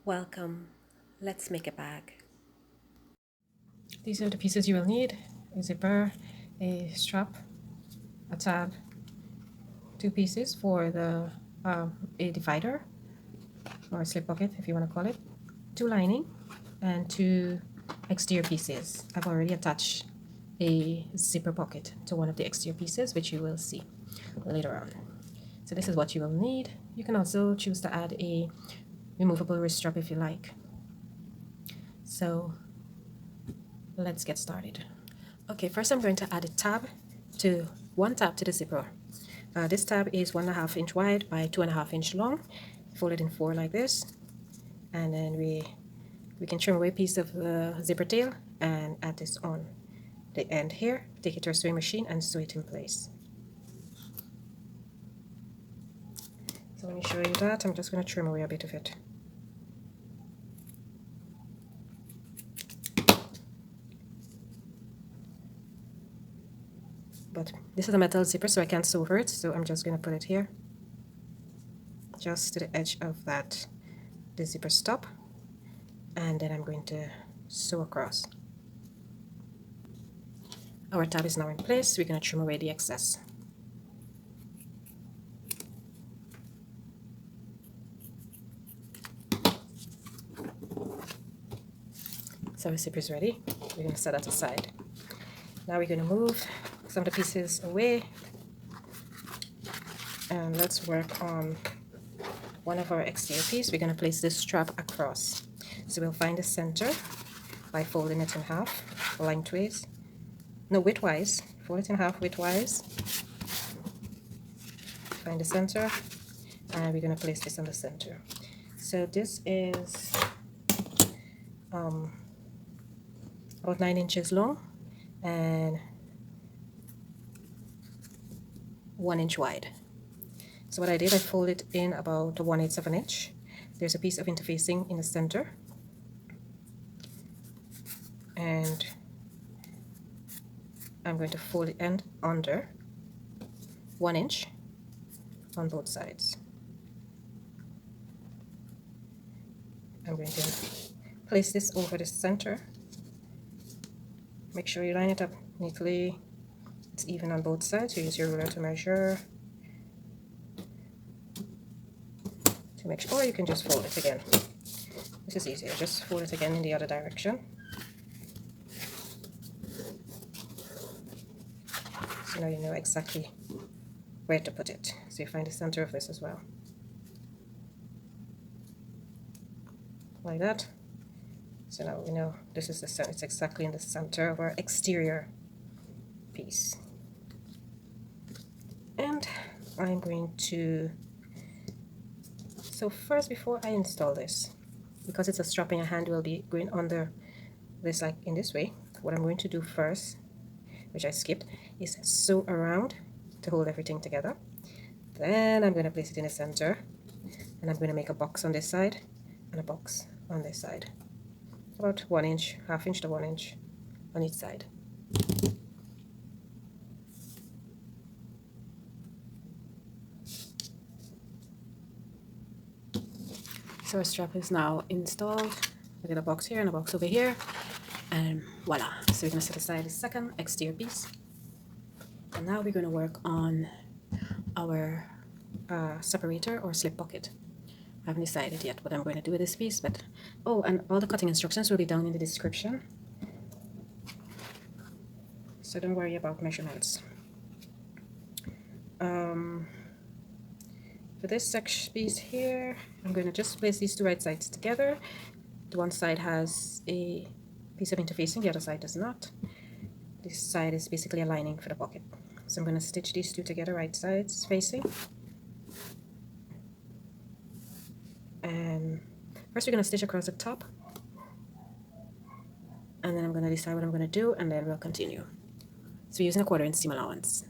Welcome. Let's make a bag. These are the pieces you will need: a zipper, a strap, a tab, two pieces for the a divider or a slip pocket if you want to call it, two lining, and two exterior pieces. I've already attached a zipper pocket to one of the exterior pieces, which you will see later on. So this is what you will need. You can also choose to add a removable wrist strap if you like. So let's get started. Okay, first I'm going to add one tab to the zipper. This tab is 1.5 inch wide by 2.5 inch long. Fold it in 4 like this, and then we can trim away a piece of the zipper tail and add this on the end here. Take it to a sewing machine and sew it in place. So let me show you that. I'm just going to trim away a bit of it. But this is a metal zipper, so I can't sew over it, so I'm just going to put it here, just to the edge of the zipper stop, and then I'm going to sew across. Our tab is now in place. We're going to trim away the excess. So our zipper is ready. We're going to set that aside. Now we're going to move some of the pieces away, and let's work on one of our exterior pieces. We're going to place this strap across. So we'll find the center by folding it in half lengthways. No, widthwise. Fold it in half widthwise. Find the center, and we're going to place this on the center. So this is about 9 inches long and 1 inch wide. So what I did, I folded in about 1/8 of an inch. There's a piece of interfacing in the center, and I'm going to fold the end under 1 inch on both sides. I'm going to place this over the center. Make sure you line it up neatly. It's even on both sides. You use your ruler to measure. To make sure, or you can just fold it again. This is easier. Just fold it again in the other direction. So now you know exactly where to put it. So you find the center of this as well. Like that. So now we know this is the center. It's exactly in the center of our exterior piece. And I'm going to, so first, before I install this, because it's a strap and your hand will be going under this like in this way, what I'm going to do first, which I skipped, is sew around to hold everything together. Then I'm going to place it in the center, and I'm going to make a box on this side and a box on this side. About 1 inch, 1/2 inch to 1 inch on each side. So our strap is now installed. I get a box here and a box over here, and voila. So we're going to set aside the second exterior piece, and now we're going to work on our separator or slip pocket. I haven't decided yet what I'm going to do with this piece, but oh, and all the cutting instructions will be down in the description, so don't worry about measurements. For this section piece here, I'm going to just place these two right sides together. The one side has a piece of interfacing, the other side does not. This side is basically a lining for the pocket. So I'm going to stitch these two together, right sides facing. And first we're going to stitch across the top, and then I'm going to decide what I'm going to do, and then we'll continue. So we're using a 1/4 inch seam allowance.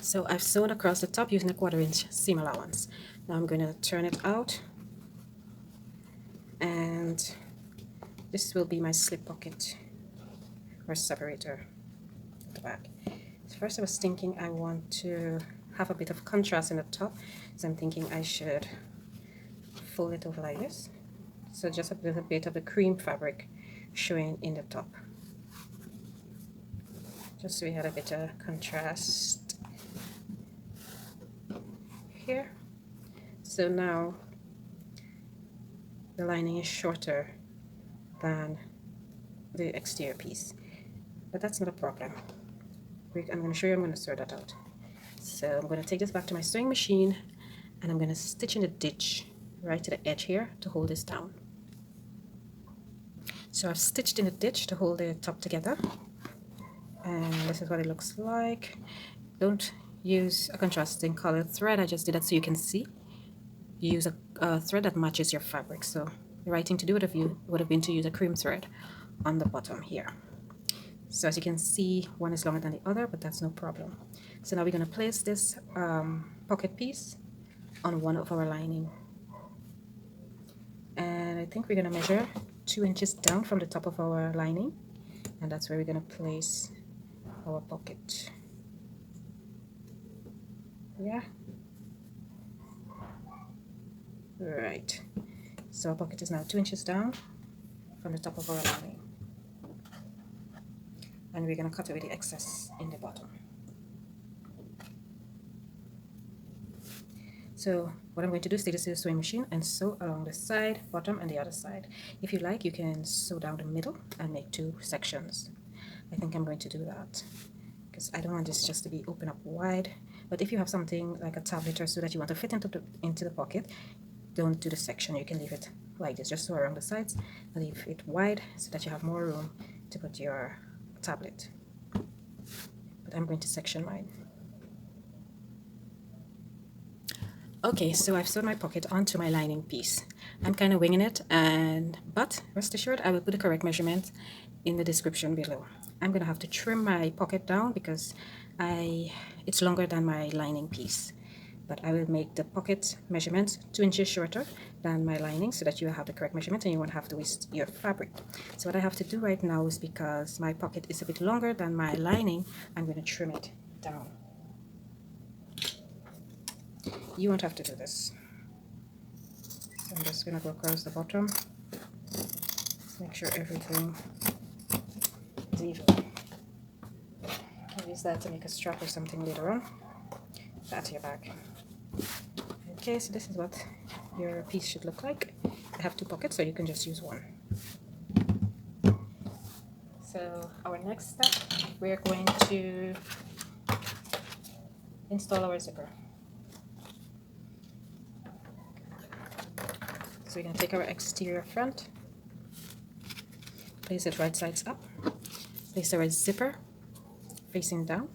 So I've sewn across the top using a 1/4 inch seam allowance. Now I'm going to turn it out, and this will be my slip pocket or separator at the back. So first I was thinking I want to have a bit of contrast in the top, so I'm thinking I should fold it over like this, so just a little bit of the cream fabric showing in the top, just so we had a bit of contrast here. So now the lining is shorter than the exterior piece, but that's not a problem. I'm going to show you, I'm going to sort that out. So I'm going to take this back to my sewing machine, and I'm going to stitch in the ditch right to the edge here to hold this down. So I've stitched in the ditch to hold the top together, and this is what it looks like. Don't use a contrasting colored thread, I just did that so you can see. You use a thread that matches your fabric. So the right thing to do would have been to use a cream thread on the bottom here. So as you can see, one is longer than the other, but that's no problem. So now we're going to place this pocket piece on one of our lining, and I think we're going to measure 2 inches down from the top of our lining, and that's where we're going to place our pocket. Yeah, right. So our pocket is now 2 inches down from the top of our lining, and we're going to cut away the excess in the bottom. So what I'm going to do is take this to the sewing machine and sew along the side, bottom, and the other side. If you like, you can sew down the middle and make 2 sections. I think I'm going to do that because I don't want this just to be open up wide. But if you have something like a tablet or so that you want to fit into the pocket, don't do the section. You can leave it like this, just sew around the sides and leave it wide so that you have more room to put your tablet. But I'm going to section mine. Okay, so I've sewed my pocket onto my lining piece. I'm kind of winging it, but rest assured I will put the correct measurement in the description below. I'm going to have to trim my pocket down because it's longer than my lining piece. But I will make the pocket measurement 2 inches shorter than my lining so that you have the correct measurement and you won't have to waste your fabric. So what I have to do right now is, because my pocket is a bit longer than my lining, I'm going to trim it down. You won't have to do this. So I'm just going to go across the bottom. Just make sure everything is even. I'll use that to make a strap or something later on. Add to your bag. Okay, so this is what your piece should look like. I have 2 pockets, so you can just use one. So our next step, we're going to install our zipper. So we're going to take our exterior front, place it right sides up, place our zipper facing down,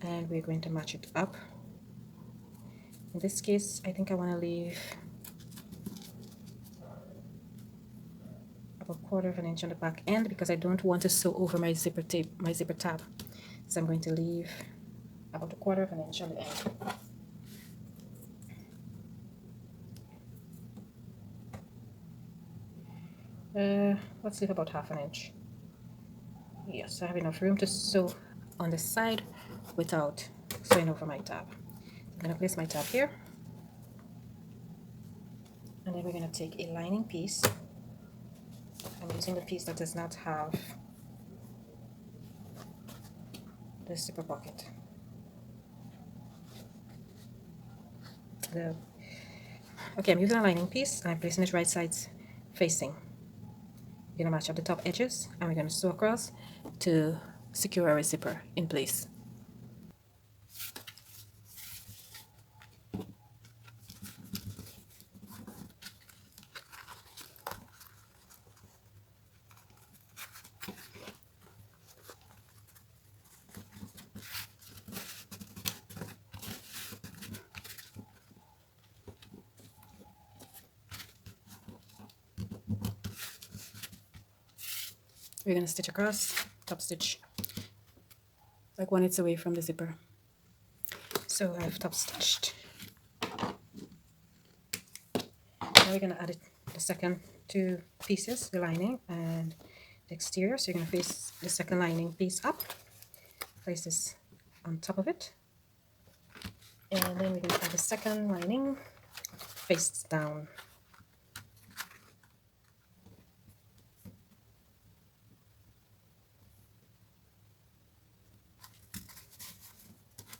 and we're going to match it up. In this case, I think I want to leave about 1/4 of an inch on the back end because I don't want to sew over my zipper tab. So I'm going to leave about 1/4 of an inch on the end. Let's leave about 1/2 inch. Yes, I have enough room to sew on the side without sewing over my tab. I'm going to place my tab here, and then we're going to take a lining piece. I'm using the piece that does not have the zipper pocket. Okay, I'm using a lining piece and I'm placing it right sides facing. We're going to match up the top edges and we're going to sew across to secure our zipper in place. We're going to stitch across, top stitch, like 1 inch away from the zipper. So I've top stitched. Now we're going to add the second 2 pieces, the lining and the exterior. So you're going to face the second lining piece up, place this on top of it, and then we're going to add the second lining face down.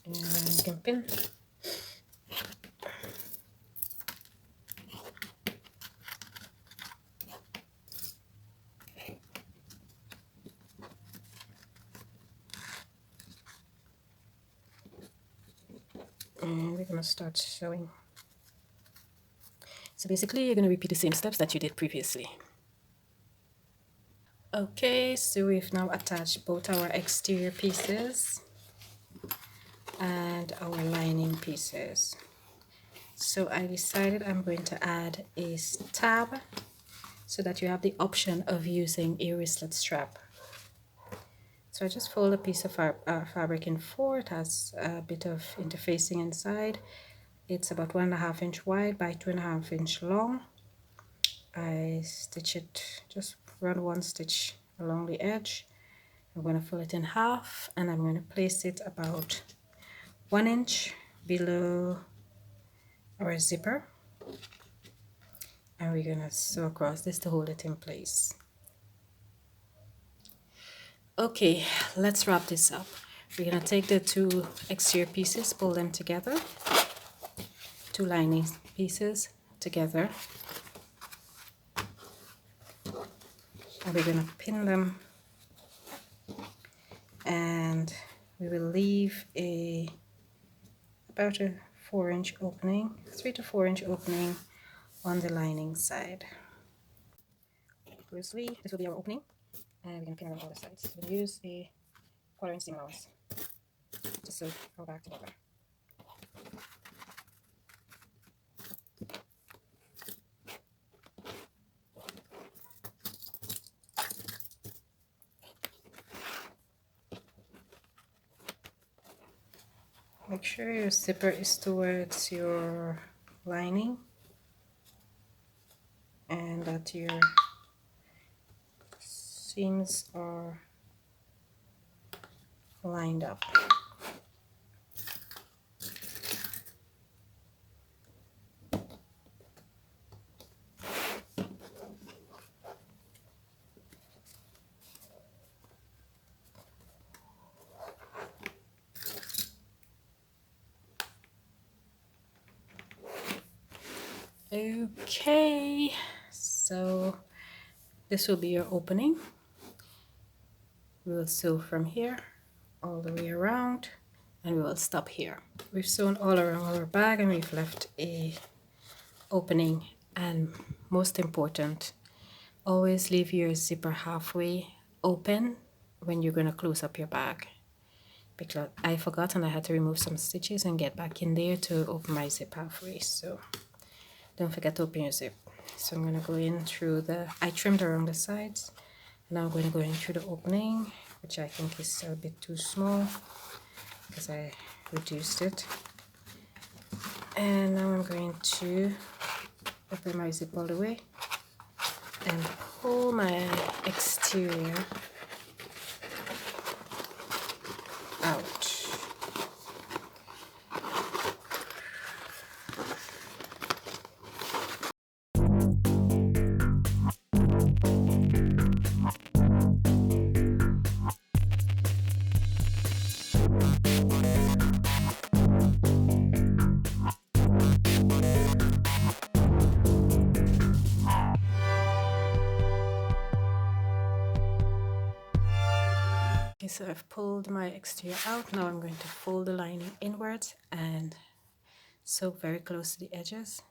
And you can pin. And we're gonna start sewing. So basically you're gonna repeat the same steps that you did previously. Okay, so we've now attached both our exterior pieces and our lining pieces. So I decided I'm going to add a tab so that you have the option of using a wristlet strap. So I just fold a piece of fabric in four. It has a bit of interfacing inside. It's about 1.5 inch wide by 2.5 inch long. I stitch it, just run one stitch along the edge. I'm going to fold it in half and I'm going to place it about 1 inch below our zipper. And we're going to sew across this to hold it in place. Okay, let's wrap this up. We're going to take the two exterior pieces, pull them together, two lining pieces together, and we're going to pin them, and we will leave about a 4 inch opening, 3 to 4 inch opening on the lining side. Loosely, this will be our opening, and we're going to pin it on all the sides. We're going to use a 1/4 inch seam allowance to sew our back together. Make sure your zipper is towards your lining and that your seams are lined up. Okay, so this will be your opening. We will sew from here all the way around and we will stop here. We've sewn all around our bag and we've left a opening, and most important, always leave your zipper halfway open when you're going to close up your bag, because I forgot and I had to remove some stitches and get back in there to open my zip halfway. So don't forget to open your zip. So I'm going to go in through I trimmed around the sides, and now I'm going to go in through the opening, which I think is a bit too small because I reduced it. And now I'm going to open my zip all the way and pull my exterior out. Okay, so I've pulled my exterior out. Now I'm going to fold the lining inwards and sew very close to the edges.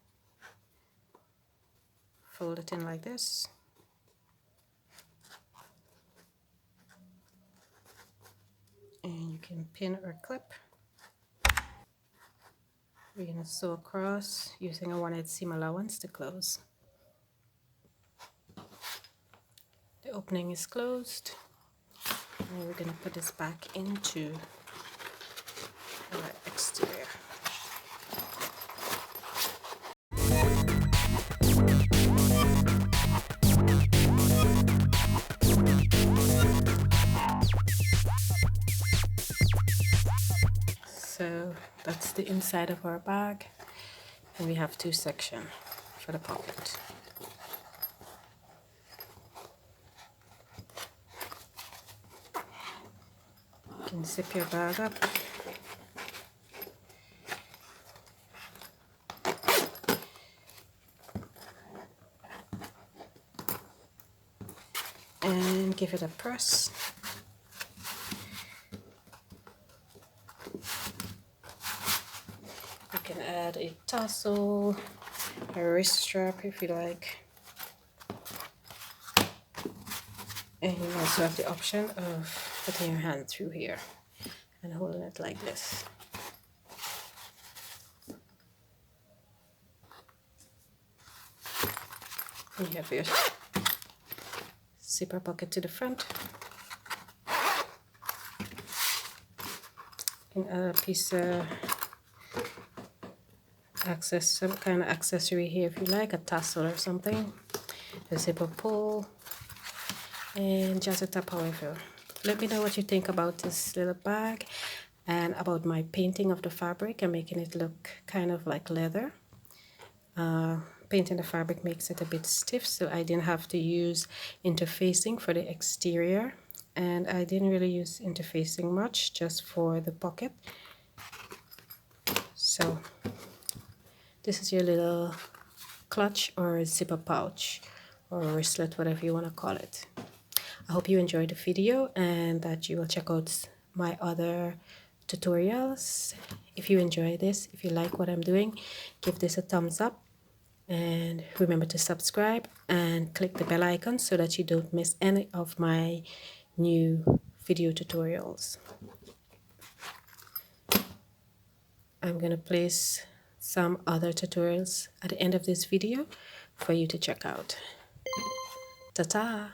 Fold it in like this. And you can pin or clip. We're going to sew across using a 1/8 seam allowance to close. The opening is closed. And we're going to put this back into our exterior. So that's the inside of our bag. And we have 2 sections for the pocket. You can zip your bag up. And give it a press. You can add a tassel, a wrist strap if you like. And you also have the option of putting your hand through here and holding it like this. And you have your zipper pocket to the front. You can add a piece of some kind of accessory here if you like, a tassel or something, a zipper pull, and just a top however. Let me know what you think about this little bag and about my painting of the fabric and making it look kind of like leather. Painting the fabric makes it a bit stiff, so I didn't have to use interfacing for the exterior, and I didn't really use interfacing much, just for the pocket. So this is your little clutch or zipper pouch or wristlet, whatever you want to call it. I hope you enjoyed the video and that you will check out my other tutorials. If you enjoy this, if you like what I'm doing, give this a thumbs up. And remember to subscribe and click the bell icon so that you don't miss any of my new video tutorials. I'm going to place some other tutorials at the end of this video for you to check out. Ta-ta!